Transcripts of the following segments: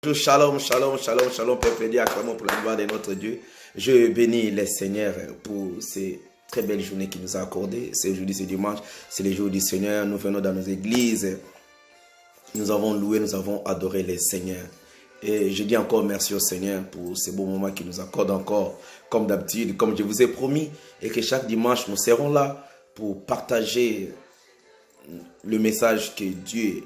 Shalom, shalom, shalom, shalom, peuple Dieu, acclamons pour la gloire de notre Dieu. Je bénis le Seigneur pour ces très belles journées qu'il nous a accordées. C'est aujourd'hui, c'est dimanche, c'est le jour du Seigneur. Nous venons dans nos églises, nous avons loué, nous avons adoré le Seigneur. Et je dis encore merci au Seigneur pour ces beaux moments qu'il nous accorde encore, comme d'habitude, comme je vous ai promis. Et que chaque dimanche, nous serons là pour partager le message que Dieu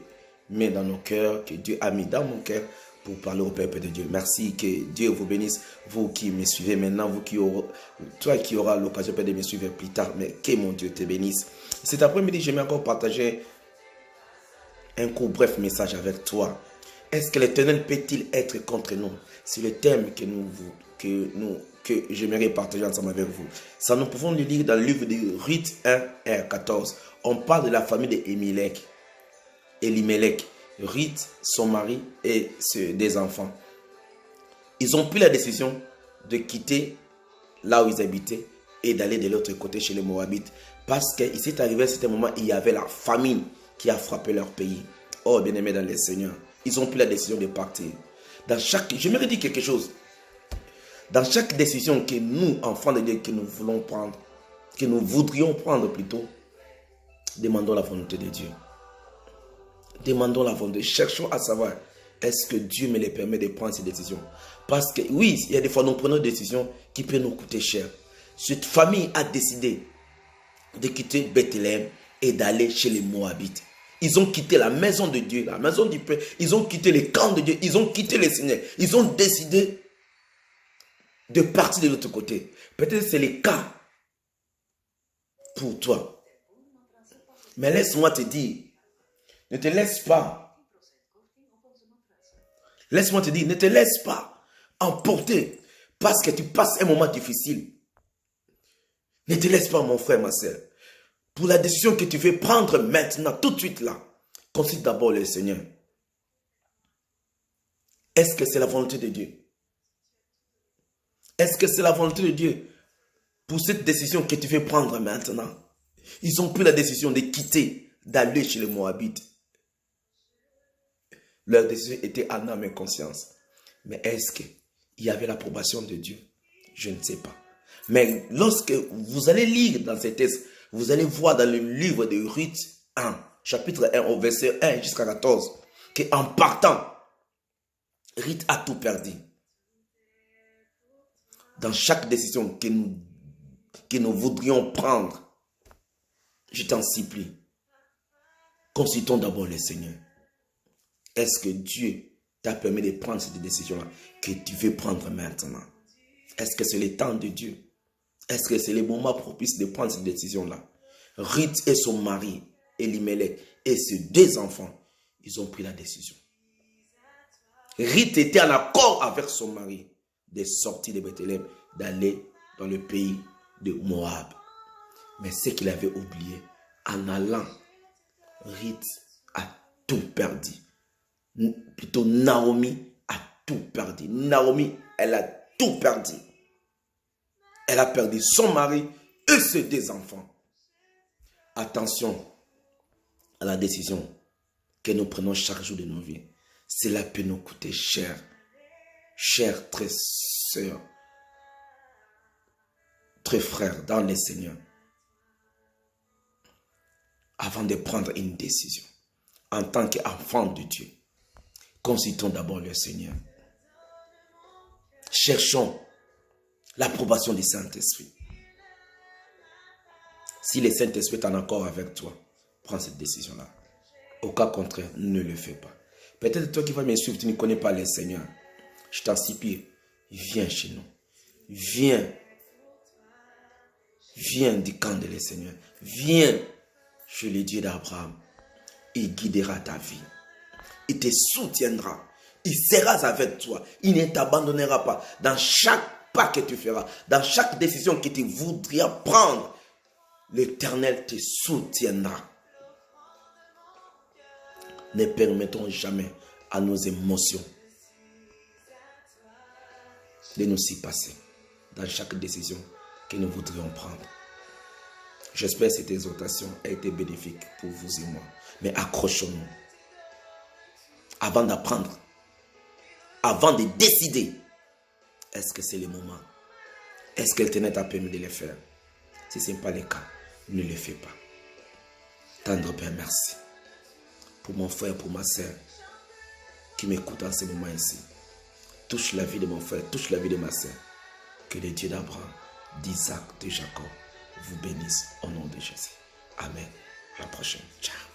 met dans nos cœurs, que Dieu a mis dans mon cœur, pour parler au peuple de Dieu. Merci, que Dieu vous bénisse, vous qui me suivez maintenant, toi qui auras l'occasion de me suivre plus tard, mais que mon Dieu te bénisse. Cet après-midi, j'aimerais encore partager un court bref message avec toi. Est-ce que l'Éternel peut-il être contre nous? C'est le thème que j'aimerais partager ensemble avec vous. Ça, nous pouvons le lire dans le livre de Ruth 1, 14. On parle de la famille d'Elimelech. Ruth, son mari et des enfants. Ils ont pris la décision de quitter là où ils habitaient et d'aller de l'autre côté chez les Moabites. Parce qu'il s'est arrivé à ce moment, il y avait la famine qui a frappé leur pays. Oh, bien-aimés dans le Seigneur, ils ont pris la décision de partir. Je me redis quelque chose. Dans chaque décision que nous, enfants de Dieu, que nous voulons prendre, que nous voudrions prendre plutôt, demandons la volonté de Dieu. Demandons la volonté. Cherchons à savoir, est-ce que Dieu me les permet de prendre ces décisions? Parce que oui, il y a des fois nous prenons des décisions qui peuvent nous coûter cher. Cette famille a décidé de quitter Bethléem et d'aller chez les Moabites. Ils ont quitté la maison de Dieu, la maison du Père. Ils ont quitté les camps de Dieu. Ils ont quitté les Seigneurs. Ils ont décidé de partir de l'autre côté. Peut-être c'est le cas pour toi. Mais laisse-moi te dire, ne te laisse pas. Laisse-moi te dire, ne te laisse pas emporter parce que tu passes un moment difficile. Ne te laisse pas, mon frère, ma soeur. Pour la décision que tu veux prendre maintenant, tout de suite là, consulte d'abord le Seigneur. Est-ce que c'est la volonté de Dieu? Est-ce que c'est la volonté de Dieu pour cette décision que tu veux prendre maintenant? Ils ont pris la décision de quitter, d'aller chez les Moabites. Leur décision était en âme et conscience. Mais est-ce qu'il y avait l'approbation de Dieu? Je ne sais pas. Mais lorsque vous allez lire dans ces textes, vous allez voir dans le livre de Ruth 1, chapitre 1, au verset 1 jusqu'à 14, qu'en partant, Ruth a tout perdu. Dans chaque décision que nous voudrions prendre, je t'en supplie, consultons d'abord le Seigneur. Est-ce que Dieu t'a permis de prendre cette décision-là que tu veux prendre maintenant? Est-ce que c'est le temps de Dieu? Est-ce que c'est le moment propice de prendre cette décision-là? Ruth et son mari, Elimelech, et ses deux enfants, ils ont pris la décision. Ruth était en accord avec son mari de sortir de Bethléem, d'aller dans le pays de Moab. Mais ce qu'il avait oublié, en allant, Ruth a tout perdu. Plutôt Naomi a tout perdu. Naomi, elle a tout perdu. Elle a perdu son mari et ses deux enfants. Attention à la décision que nous prenons chaque jour de nos vies. Cela peut nous coûter cher. Cher, très sœur, très frère dans le Seigneur. Avant de prendre une décision, en tant qu'enfant de Dieu, consultons d'abord le Seigneur. Cherchons l'approbation du Saint-Esprit. Si le Saint-Esprit est en accord avec toi, prends cette décision-là. Au cas contraire, ne le fais pas. Peut-être toi qui vas me suivre, tu ne connais pas le Seigneur. Je t'en supplie, viens chez nous. Viens. Viens du camp de le Seigneur. Viens chez le Dieu d'Abraham. Il guidera ta vie. Il te soutiendra. Il sera avec toi. Il ne t'abandonnera pas. Dans chaque pas que tu feras, dans chaque décision que tu voudras prendre, l'Éternel te soutiendra. Ne permettons jamais à nos émotions de nous y passer dans chaque décision que nous voudrions prendre. J'espère que cette exhortation a été bénéfique pour vous et moi. Mais accrochons-nous. Avant d'apprendre avant de décider. Est-ce que c'est le moment? Est-ce qu'elle tenait à permis de le faire? Si ce n'est pas le cas, ne le fais pas. Tendre Père, merci pour mon frère, pour ma soeur qui m'écoute en ce moment ici. Touche la vie de mon frère, touche la vie de ma soeur. Que le Dieu d'Abraham, d'Isaac, de Jacob vous bénisse au nom de Jésus. Amen. À la prochaine. Ciao.